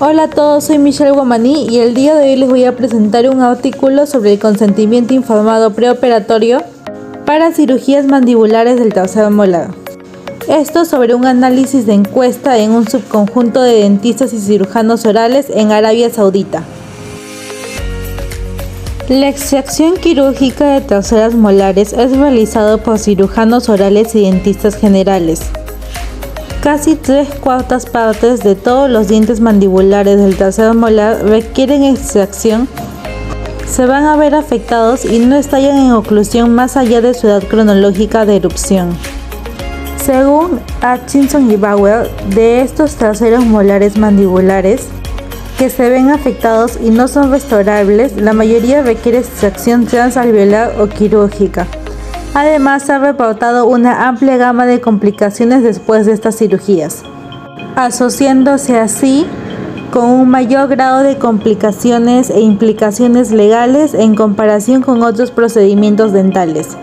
Hola a todos, soy Michelle Guamaní y el día de hoy les voy a presentar un artículo sobre el consentimiento informado preoperatorio para cirugías mandibulares del tercer molar. Esto sobre un análisis de encuesta en un subconjunto de dentistas y cirujanos orales en Arabia Saudita. La extracción quirúrgica de terceras molares es realizada por cirujanos orales y dentistas generales. Casi 3/4 partes de todos los dientes mandibulares del tercer molar requieren extracción. Se van a ver afectados y no estallan en oclusión más allá de su edad cronológica de erupción. Según Hutchinson y Bauer, de estos terceros molares mandibulares que se ven afectados y no son restaurables, la mayoría requiere extracción transalveolar o quirúrgica. Además, se ha reportado una amplia gama de complicaciones después de estas cirugías, asociándose así con un mayor grado de complicaciones e implicaciones legales en comparación con otros procedimientos dentales.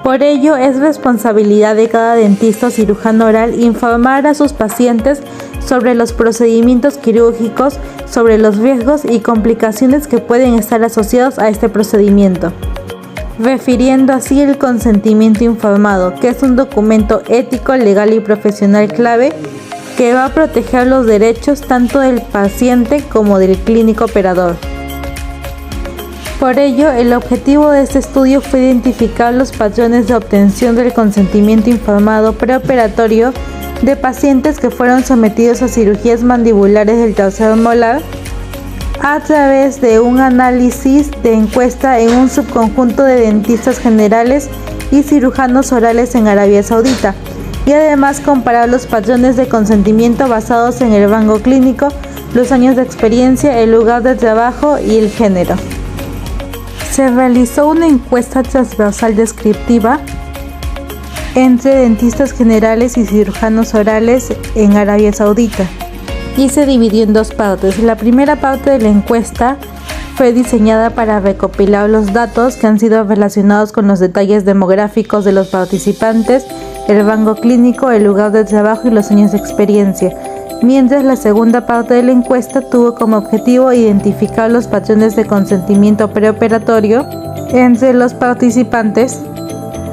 Por ello, es responsabilidad de cada dentista o cirujano oral informar a sus pacientes sobre los procedimientos quirúrgicos, sobre los riesgos y complicaciones que pueden estar asociados a este procedimiento, refiriendo así el consentimiento informado, que es un documento ético, legal y profesional clave que va a proteger los derechos tanto del paciente como del clínico operador. Por ello, el objetivo de este estudio fue identificar los patrones de obtención del consentimiento informado preoperatorio de pacientes que fueron sometidos a cirugías mandibulares del tercer molar a través de un análisis de encuesta en un subconjunto de dentistas generales y cirujanos orales en Arabia Saudita, y además comparar los patrones de consentimiento basados en el rango clínico, los años de experiencia, el lugar de trabajo y el género. Se realizó una encuesta transversal descriptiva entre dentistas generales y cirujanos orales en Arabia Saudita y se dividió en dos partes. La primera parte de la encuesta fue diseñada para recopilar los datos que han sido relacionados con los detalles demográficos de los participantes, el rango clínico, el lugar de trabajo y los años de experiencia, mientras la segunda parte de la encuesta tuvo como objetivo identificar los patrones de consentimiento preoperatorio entre los participantes,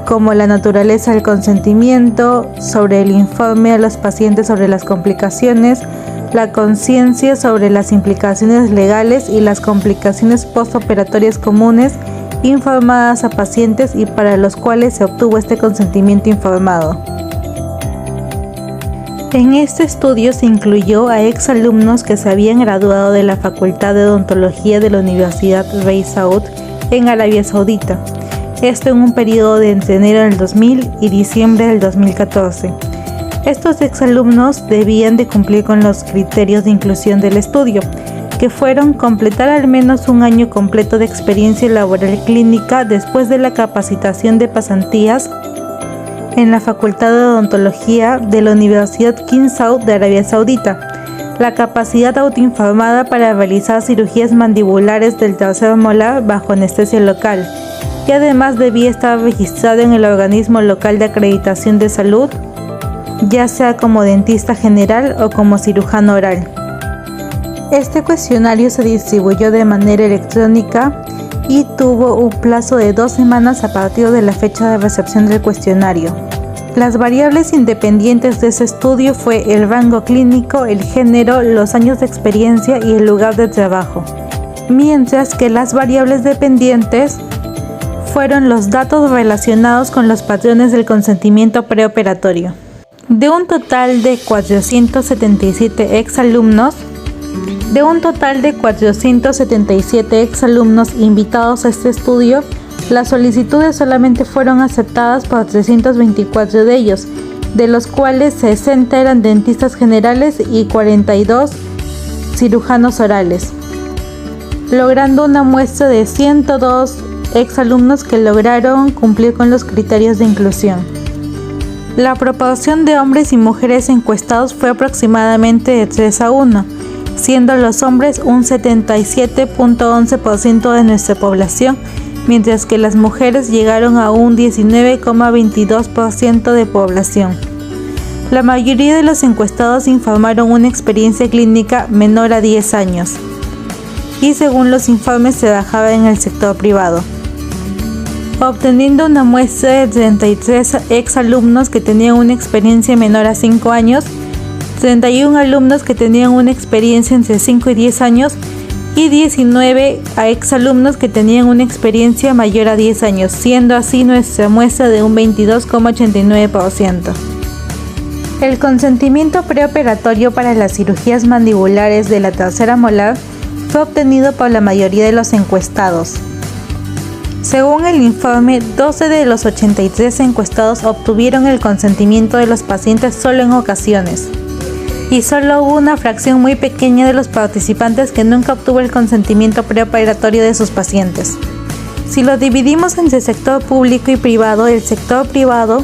como la naturaleza del consentimiento, sobre el informe a los pacientes sobre las complicaciones, la conciencia sobre las implicaciones legales y las complicaciones postoperatorias comunes informadas a pacientes y para los cuales se obtuvo este consentimiento informado. En este estudio se incluyó a exalumnos que se habían graduado de la Facultad de Odontología de la Universidad Rey Saud en Arabia Saudita, esto en un periodo de entre enero del 2000 y diciembre del 2014. Estos exalumnos debían de cumplir con los criterios de inclusión del estudio, que fueron completar al menos un año completo de experiencia laboral clínica después de la capacitación de pasantías en la Facultad de Odontología de la Universidad King Saud de Arabia Saudita, la capacidad autoinformada para realizar cirugías mandibulares del tercer molar bajo anestesia local, y además debía estar registrado en el organismo local de acreditación de salud, ya sea como dentista general o como cirujano oral. Este cuestionario se distribuyó de manera electrónica y tuvo un plazo de 2 semanas a partir de la fecha de recepción del cuestionario. Las variables independientes de ese estudio fue el rango clínico, el género, los años de experiencia y el lugar de trabajo, mientras que las variables dependientes fueron los datos relacionados con los patrones del consentimiento preoperatorio. De un total de 477 exalumnos invitados a este estudio, las solicitudes solamente fueron aceptadas por 324 de ellos, de los cuales 60 eran dentistas generales y 42 cirujanos orales, logrando una muestra de 102 exalumnos que lograron cumplir con los criterios de inclusión. La proporción de hombres y mujeres encuestados fue aproximadamente de 3:1, siendo los hombres un 77.11% de nuestra población, mientras que las mujeres llegaron a un 19,22% de población. La mayoría de los encuestados informaron una experiencia clínica menor a 10 años y según los informes trabajaba en el sector privado. Obteniendo una muestra de 33 exalumnos que tenían una experiencia menor a 5 años, 31 alumnos que tenían una experiencia entre 5 y 10 años y 19 exalumnos que tenían una experiencia mayor a 10 años, siendo así nuestra muestra de un 22,89%. El consentimiento preoperatorio para las cirugías mandibulares de la tercera molar fue obtenido por la mayoría de los encuestados. Según el informe, 12 de los 83 encuestados obtuvieron el consentimiento de los pacientes solo en ocasiones, y solo hubo una fracción muy pequeña de los participantes que nunca obtuvo el consentimiento preoperatorio de sus pacientes. Si lo dividimos entre sector público y privado, el sector privado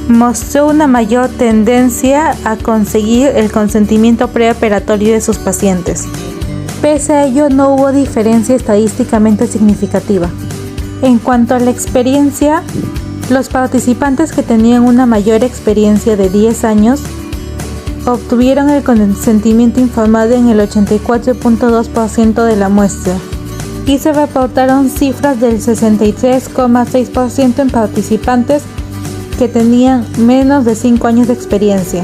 mostró una mayor tendencia a conseguir el consentimiento preoperatorio de sus pacientes. Pese a ello, no hubo diferencia estadísticamente significativa. En cuanto a la experiencia, los participantes que tenían una mayor experiencia de 10 años obtuvieron el consentimiento informado en el 84,2% de la muestra y se reportaron cifras del 63,6% en participantes que tenían menos de 5 años de experiencia.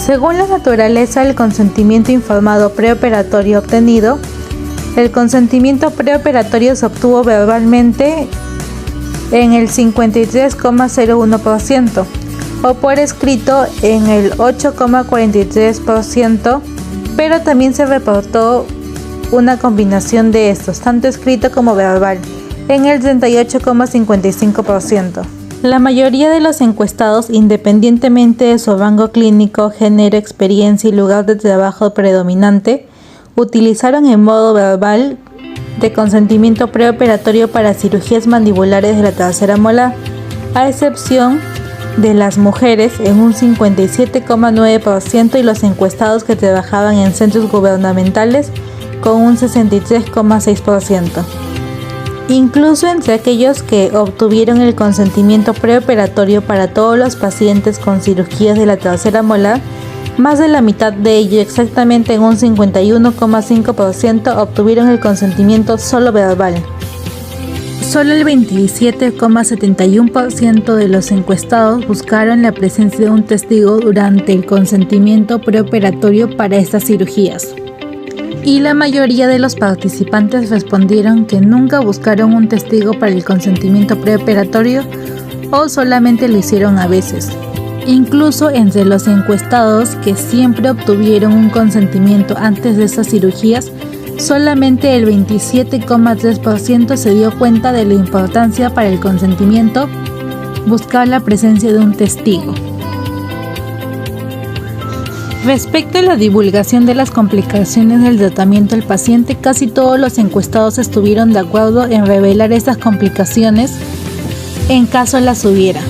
Según la naturaleza del consentimiento informado preoperatorio obtenido, el consentimiento preoperatorio se obtuvo verbalmente en el 53,01% o por escrito en el 8,43%, pero también se reportó una combinación de estos, tanto escrito como verbal, en el 38,55%. La mayoría de los encuestados, independientemente de su rango clínico, género, experiencia y lugar de trabajo predominante, utilizaron en modo verbal de consentimiento preoperatorio para cirugías mandibulares de la tercera molar, a excepción de las mujeres en un 57,9% y los encuestados que trabajaban en centros gubernamentales con un 63,6%. Incluso entre aquellos que obtuvieron el consentimiento preoperatorio para todos los pacientes con cirugías de la tercera molar, más de la mitad de ellos, exactamente en un 51,5%, obtuvieron el consentimiento solo verbal. Solo el 27,71% de los encuestados buscaron la presencia de un testigo durante el consentimiento preoperatorio para estas cirugías. Y la mayoría de los participantes respondieron que nunca buscaron un testigo para el consentimiento preoperatorio o solamente lo hicieron a veces. Incluso entre los encuestados que siempre obtuvieron un consentimiento antes de estas cirugías, solamente el 27,3% se dio cuenta de la importancia para el consentimiento buscar la presencia de un testigo. Respecto a la divulgación de las complicaciones del tratamiento del paciente, casi todos los encuestados estuvieron de acuerdo en revelar estas complicaciones en caso las hubiera.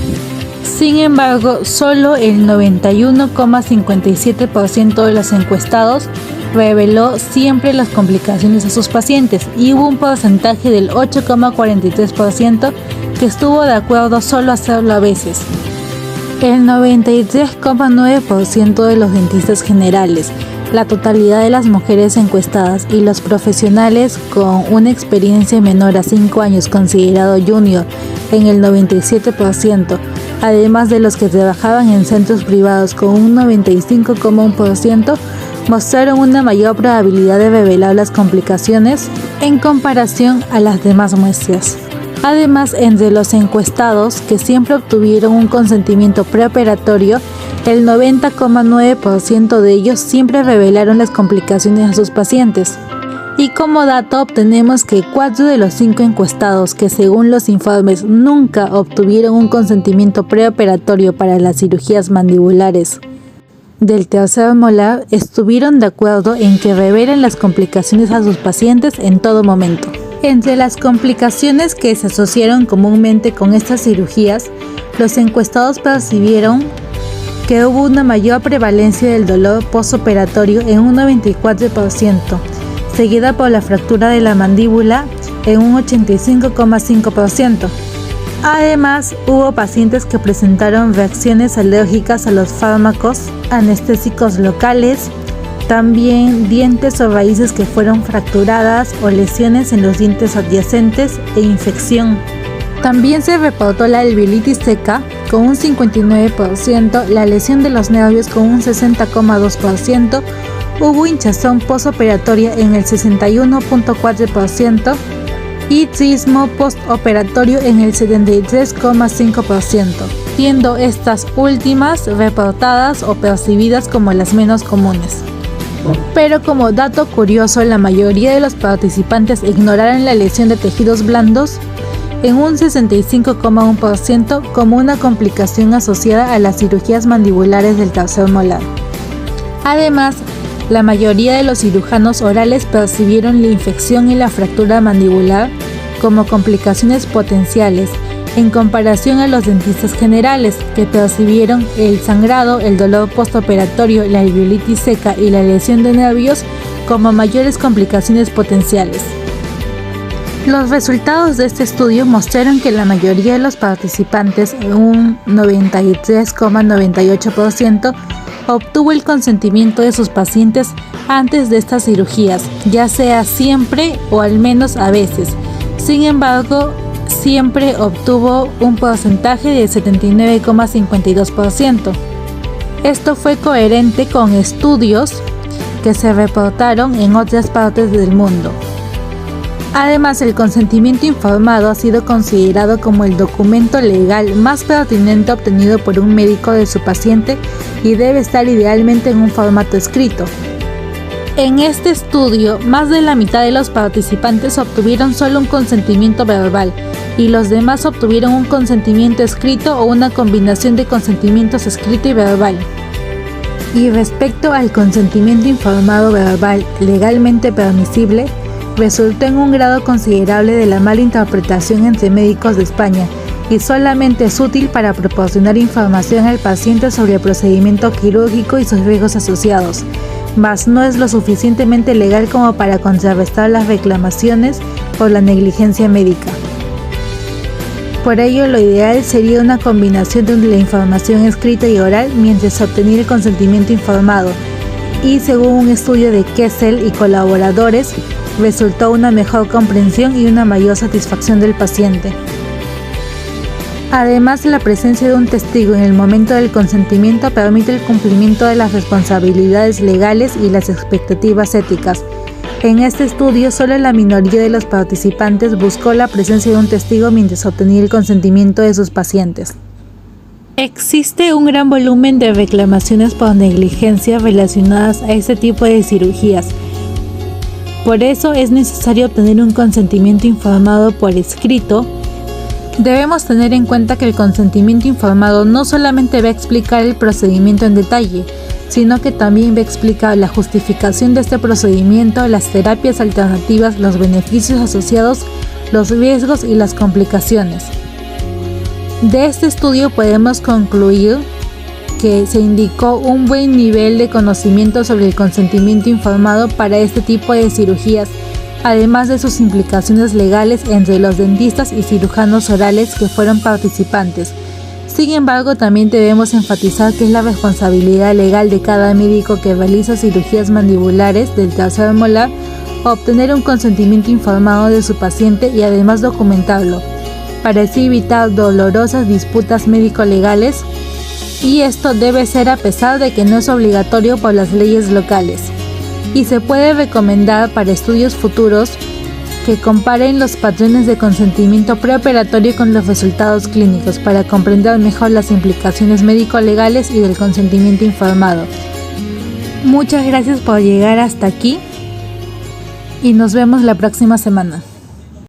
Sin embargo, solo el 91,57% de los encuestados reveló siempre las complicaciones a sus pacientes y hubo un porcentaje del 8,43% que estuvo de acuerdo solo a hacerlo a veces. El 93,9% de los dentistas generales, la totalidad de las mujeres encuestadas y los profesionales con una experiencia menor a 5 años considerado junior en el 97%, además de los que trabajaban en centros privados con un 95,1%, mostraron una mayor probabilidad de revelar las complicaciones en comparación a las demás muestras. Además, entre los encuestados que siempre obtuvieron un consentimiento preoperatorio, el 90,9% de ellos siempre revelaron las complicaciones a sus pacientes. Y como dato obtenemos que 4 de los 5 encuestados que según los informes nunca obtuvieron un consentimiento preoperatorio para las cirugías mandibulares del tercer molar estuvieron de acuerdo en que revelen las complicaciones a sus pacientes en todo momento. Entre las complicaciones que se asociaron comúnmente con estas cirugías, los encuestados percibieron que hubo una mayor prevalencia del dolor postoperatorio en un 94%, seguida por la fractura de la mandíbula en un 85,5%. Además, hubo pacientes que presentaron reacciones alérgicas a los fármacos, anestésicos locales, también dientes o raíces que fueron fracturadas o lesiones en los dientes adyacentes e infección. También se reportó la alveolitis seca con un 59%, la lesión de los nervios con un 60,2%, hubo hinchazón postoperatoria en el 61,4% y trismo postoperatorio en el 73,5%, siendo estas últimas reportadas o percibidas como las menos comunes. Pero como dato curioso, la mayoría de los participantes ignoraron la lesión de tejidos blandos en un 65,1% como una complicación asociada a las cirugías mandibulares del tercer molar. Además, la mayoría de los cirujanos orales percibieron la infección y la fractura mandibular como complicaciones potenciales, en comparación a los dentistas generales, que percibieron el sangrado, el dolor postoperatorio, la alveolitis seca y la lesión de nervios como mayores complicaciones potenciales. Los resultados de este estudio mostraron que la mayoría de los participantes, un 93,98%, obtuvo el consentimiento de sus pacientes antes de estas cirugías, ya sea siempre o al menos a veces. Sin embargo, siempre obtuvo un porcentaje de 79,52%. Esto fue coherente con estudios que se reportaron en otras partes del mundo. Además, el consentimiento informado ha sido considerado como el documento legal más pertinente obtenido por un médico de su paciente y debe estar idealmente en un formato escrito. En este estudio, más de la mitad de los participantes obtuvieron solo un consentimiento verbal y los demás obtuvieron un consentimiento escrito o una combinación de consentimientos escrito y verbal. Y respecto al consentimiento informado verbal legalmente permisible, resultó en un grado considerable de la mala interpretación entre médicos de España y solamente es útil para proporcionar información al paciente sobre el procedimiento quirúrgico y sus riesgos asociados, mas no es lo suficientemente legal como para contrarrestar las reclamaciones por la negligencia médica. Por ello, lo ideal sería una combinación de la información escrita y oral mientras se obtenía el consentimiento informado, y según un estudio de Kessel y colaboradores, resultó una mejor comprensión y una mayor satisfacción del paciente. Además, la presencia de un testigo en el momento del consentimiento permite el cumplimiento de las responsabilidades legales y las expectativas éticas. En este estudio, solo la minoría de los participantes buscó la presencia de un testigo mientras obtenía el consentimiento de sus pacientes. Existe un gran volumen de reclamaciones por negligencia relacionadas a este tipo de cirugías. Por eso es necesario obtener un consentimiento informado por escrito. Debemos tener en cuenta que el consentimiento informado no solamente va a explicar el procedimiento en detalle, sino que también va a explicar la justificación de este procedimiento, las terapias alternativas, los beneficios asociados, los riesgos y las complicaciones. De este estudio podemos concluir que se indicó un buen nivel de conocimiento sobre el consentimiento informado para este tipo de cirugías, además de sus implicaciones legales entre los dentistas y cirujanos orales que fueron participantes. Sin embargo, también debemos enfatizar que es la responsabilidad legal de cada médico que realiza cirugías mandibulares del tercer molar obtener un consentimiento informado de su paciente y además documentarlo, para así evitar dolorosas disputas médico-legales, y esto debe ser a pesar de que no es obligatorio por las leyes locales. Y se puede recomendar para estudios futuros que comparen los patrones de consentimiento preoperatorio con los resultados clínicos para comprender mejor las implicaciones médico-legales y del consentimiento informado. Muchas gracias por llegar hasta aquí y nos vemos la próxima semana.